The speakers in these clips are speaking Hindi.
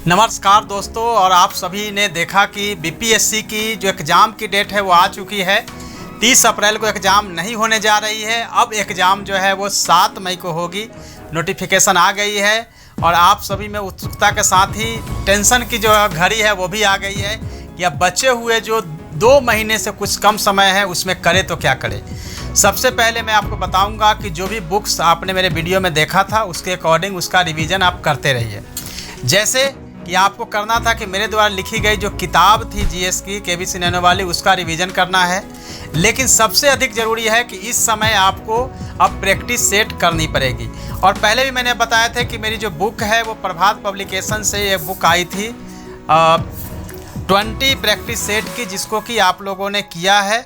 नमस्कार दोस्तों, और आप सभी ने देखा कि बीपीएससी की जो एग्ज़ाम की डेट है वो आ चुकी है। 30 अप्रैल को एग्ज़ाम नहीं होने जा रही है। अब एग्ज़ाम जो है वो 7 मई को होगी। नोटिफिकेशन आ गई है और आप सभी में उत्सुकता के साथ ही टेंशन की जो घड़ी है वो भी आ गई है कि अब बचे हुए जो 2 महीने से कुछ कम समय है उसमें करें तो क्या करें। सबसे पहले मैं आपको बताऊंगा कि जो भी बुक्स आपने मेरे वीडियो में देखा था उसके अकॉर्डिंग उसका रिवीजन आप करते रहिए। जैसे कि आपको करना था कि मेरे द्वारा लिखी गई जो किताब थी जीएस की केबीसी नैनो वाली, उसका रिवीजन करना है। लेकिन सबसे अधिक ज़रूरी है कि इस समय आपको अब प्रैक्टिस सेट करनी पड़ेगी। और पहले भी मैंने बताया था कि मेरी जो बुक है वो प्रभात पब्लिकेशन से ये बुक आई थी 20 प्रैक्टिस सेट की, जिसको कि आप लोगों ने किया है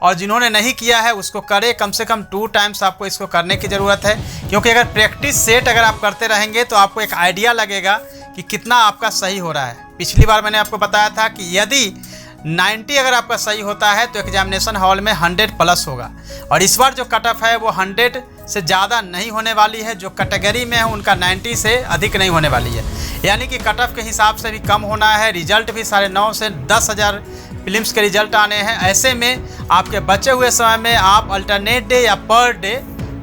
और जिन्होंने नहीं किया है उसको करें। कम से कम 2 टाइम्स आपको इसको करने की ज़रूरत है, क्योंकि अगर प्रैक्टिस सेट अगर आप करते रहेंगे तो आपको एक आइडिया लगेगा कि कितना आपका सही हो रहा है। पिछली बार मैंने आपको बताया था कि यदि 90 अगर आपका सही होता है तो एग्जामिनेशन हॉल में 100+ होगा, और इस बार जो कट ऑफ है वो 100 से ज़्यादा नहीं होने वाली है। जो कैटेगरी में है उनका 90 से अधिक नहीं होने वाली है, यानी कि कट ऑफ के हिसाब से भी कम होना है। रिजल्ट भी 9.5 से 10,000 फिल्म्स के रिजल्ट आने हैं। ऐसे में आपके बचे हुए समय में आप अल्टरनेट डे या पर डे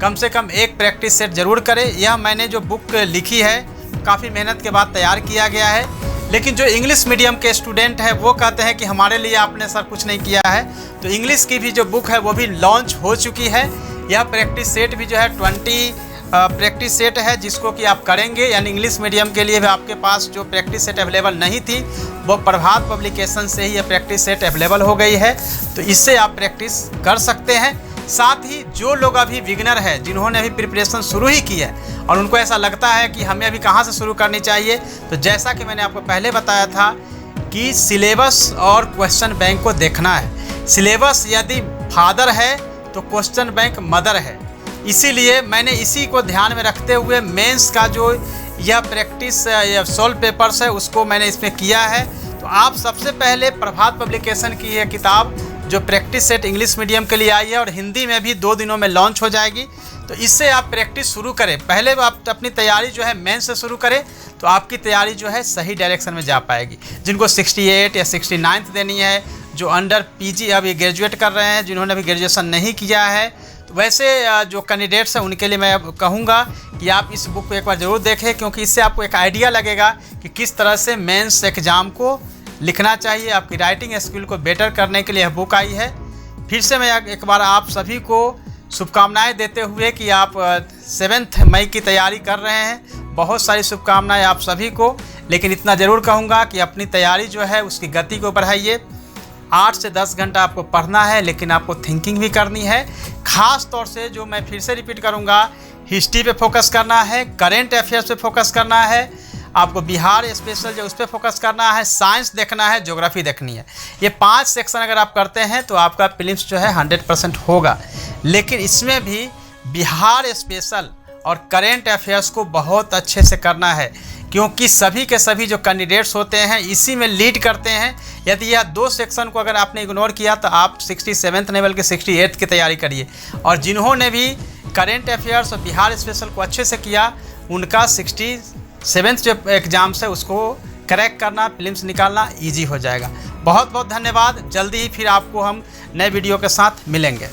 कम से कम एक प्रैक्टिस सेट ज़रूर करें। यह मैंने जो बुक लिखी है काफ़ी मेहनत के बाद तैयार किया गया है। लेकिन जो इंग्लिश मीडियम के स्टूडेंट हैं वो कहते हैं कि हमारे लिए आपने सर कुछ नहीं किया है, तो इंग्लिश की भी जो बुक है वो भी लॉन्च हो चुकी है। यह प्रैक्टिस सेट भी जो है 20 प्रैक्टिस सेट है, जिसको कि आप करेंगे। यानी इंग्लिश मीडियम के लिए भी आपके पास जो प्रैक्टिस सेट अवेलेबल नहीं थी वो प्रभात पब्लिकेशन से ही यह प्रैक्टिस सेट अवेलेबल हो गई है, तो इससे आप प्रैक्टिस कर सकते हैं। साथ ही जो लोग अभी बिगिनर है, जिन्होंने अभी प्रिपरेशन शुरू ही की है और उनको ऐसा लगता है कि हमें अभी कहाँ से शुरू करनी चाहिए, तो जैसा कि मैंने आपको पहले बताया था कि सिलेबस और क्वेश्चन बैंक को देखना है। सिलेबस यदि फादर है तो क्वेश्चन बैंक मदर है। इसीलिए मैंने इसी को ध्यान में रखते हुए मेंस का जो यह प्रैक्टिस या सॉल्व पेपर्स है उसको मैंने इसमें किया है। तो आप सबसे पहले प्रभात पब्लिकेशन की यह किताब जो प्रैक्टिस सेट इंग्लिश मीडियम के लिए आई है और हिंदी में भी 2 दिनों में लॉन्च हो जाएगी, तो इससे आप प्रैक्टिस शुरू करें। पहले आप अपनी तैयारी जो है मेंस से शुरू करें तो आपकी तैयारी जो है सही डायरेक्शन में जा पाएगी। जिनको 68 या 69 देनी है, जो अंडर पीजी अभी ग्रेजुएट कर रहे हैं, जिन्होंने अभी ग्रेजुएशन नहीं किया है, तो वैसे जो कैंडिडेट्स हैं उनके लिए मैं कहूँगा कि आप इस बुक को एक बार ज़रूर देखें, क्योंकि इससे आपको एक आइडिया लगेगा कि किस तरह से मेंस एग्ज़ाम को लिखना चाहिए। आपकी राइटिंग स्किल को बेटर करने के लिए यह बुक आई है। फिर से मैं एक बार आप सभी को शुभकामनाएं देते हुए कि आप 7 मई की तैयारी कर रहे हैं, बहुत सारी शुभकामनाएं आप सभी को। लेकिन इतना ज़रूर कहूँगा कि अपनी तैयारी जो है उसकी गति को बढ़ाइए। 8 से 10 घंटा आपको पढ़ना है, लेकिन आपको थिंकिंग भी करनी है। ख़ास तौर से जो मैं फिर से रिपीट करूँगा, हिस्ट्री पे फोकस करना है, करेंट अफेयर्स पे फोकस करना है, आपको बिहार स्पेशल जो उस पर फोकस करना है, साइंस देखना है, ज्योग्राफी देखनी है। ये 5 सेक्शन अगर आप करते हैं तो आपका प्रीलिम्स जो है 100% होगा। लेकिन इसमें भी बिहार स्पेशल और करेंट अफेयर्स को बहुत अच्छे से करना है, क्योंकि सभी के सभी जो कैंडिडेट्स होते हैं इसी में लीड करते हैं। यदि यह 2 सेक्शन को अगर आपने इग्नोर किया तो आप 67 नहीं बल्कि 68 की तैयारी करिए। और जिन्होंने भी करेंट अफेयर्स और बिहार स्पेशल को अच्छे से किया उनका 67 जो एग्ज़ाम है उसको क्रैक करना, प्रीलिम्स निकालना ईजी हो जाएगा। बहुत बहुत धन्यवाद। जल्दी ही फिर आपको हम नए वीडियो के साथ मिलेंगे।